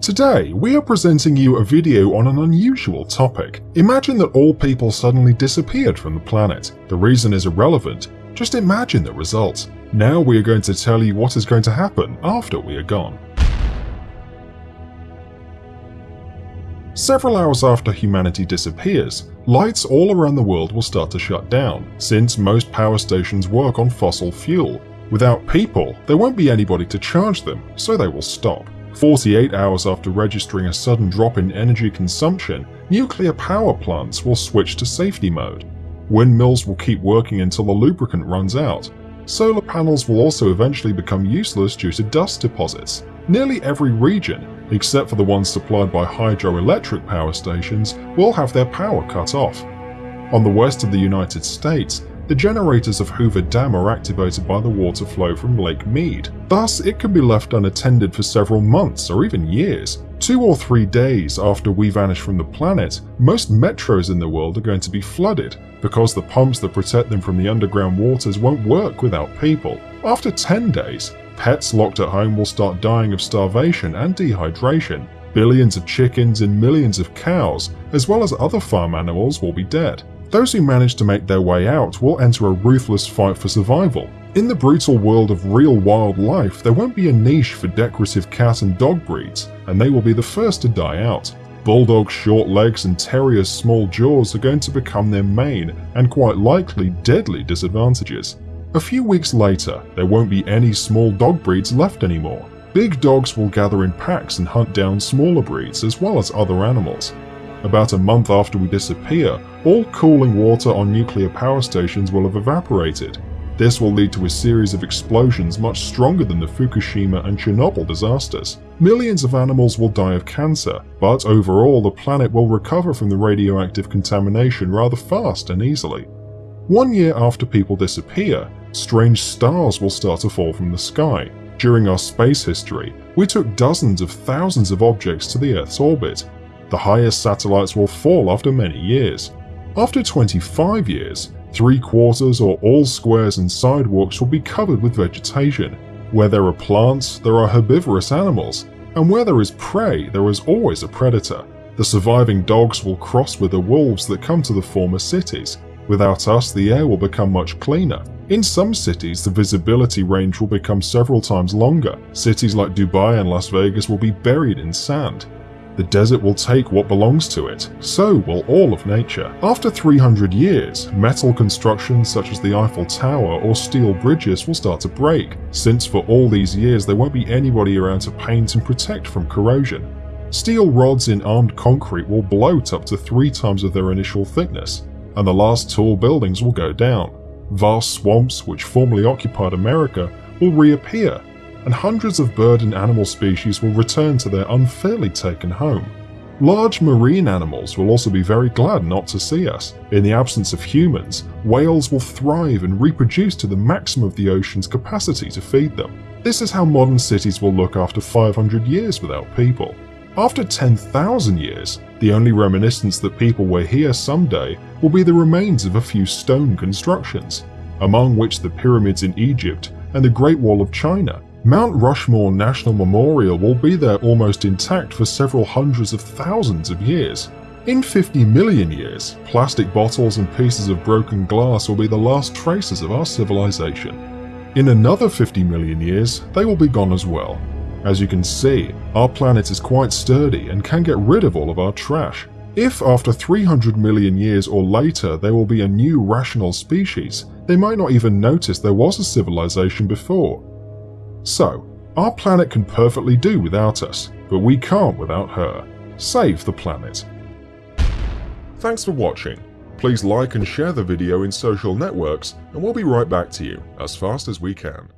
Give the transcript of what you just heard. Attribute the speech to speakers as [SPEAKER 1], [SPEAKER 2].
[SPEAKER 1] Today, we are presenting you a video on an unusual topic. Imagine that all people suddenly disappeared from the planet. The reason is irrelevant, just imagine the result. Now we are going to tell you what is going to happen after we are gone. Several hours after humanity disappears, lights all around the world will start to shut down, since most power stations work on fossil fuel. Without people, there won't be anybody to charge them, so they will stop. 48 hours after registering a sudden drop in energy consumption, nuclear power plants will switch to safety mode. Windmills will keep working until the lubricant runs out. Solar panels will also eventually become useless due to dust deposits. Nearly every region, except for the ones supplied by hydroelectric power stations, will have their power cut off. On the west of the United States, the generators of Hoover Dam are activated by the water flow from Lake Mead. Thus, it can be left unattended for several months or even years. 2 or 3 days after we vanish from the planet, most metros in the world are going to be flooded because the pumps that protect them from the underground waters won't work without people. After 10 days, pets locked at home will start dying of starvation and dehydration. Billions of chickens and millions of cows, as well as other farm animals, will be dead. Those who manage to make their way out will enter a ruthless fight for survival. In the brutal world of real wildlife, there won't be a niche for decorative cat and dog breeds, and they will be the first to die out. Bulldogs' short legs and terriers' small jaws are going to become their main, and quite likely deadly, disadvantages. A few weeks later, there won't be any small dog breeds left anymore. Big dogs will gather in packs and hunt down smaller breeds as well as other animals. About a month after we disappear, all cooling water on nuclear power stations will have evaporated. This will lead to a series of explosions much stronger than the Fukushima and Chernobyl disasters. Millions of animals will die of cancer, but overall the planet will recover from the radioactive contamination rather fast and easily. 1 year after people disappear, strange stars will start to fall from the sky. During our space history, we took dozens of thousands of objects to the Earth's orbit. The highest satellites will fall after many years. After 25 years, 3/4 or all squares and sidewalks will be covered with vegetation. Where there are plants, there are herbivorous animals, and where there is prey, there is always a predator. The surviving dogs will cross with the wolves that come to the former cities. Without us, the air will become much cleaner. In some cities, the visibility range will become several times longer. Cities like Dubai and Las Vegas will be buried in sand. The desert will take what belongs to it, so will all of nature. After 300 years, metal constructions such as the Eiffel Tower or steel bridges will start to break, since for all these years there won't be anybody around to paint and protect from corrosion. Steel rods in armed concrete will bloat up to 3 times of their initial thickness, and the last tall buildings will go down. Vast swamps, which formerly occupied America, will reappear, and hundreds of bird and animal species will return to their unfairly taken home. Large marine animals will also be very glad not to see us. In the absence of humans, whales will thrive and reproduce to the maximum of the ocean's capacity to feed them. This is how modern cities will look after 500 years without people. After 10,000 years, the only reminiscence that people were here someday will be the remains of a few stone constructions, among which the pyramids in Egypt and the Great Wall of China. Mount Rushmore National Memorial will be there almost intact for several hundreds of thousands of years. In 50 million years, plastic bottles and pieces of broken glass will be the last traces of our civilization. In another 50 million years, they will be gone as well. As you can see, our planet is quite sturdy and can get rid of all of our trash. If after 300 million years or later there will be a new rational species, they might not even notice there was a civilization before. So, our planet can perfectly do without us, but we can't without her. Save the planet. Thanks for watching. Please like and share the video in social networks, and we'll be right back to you as fast as we can.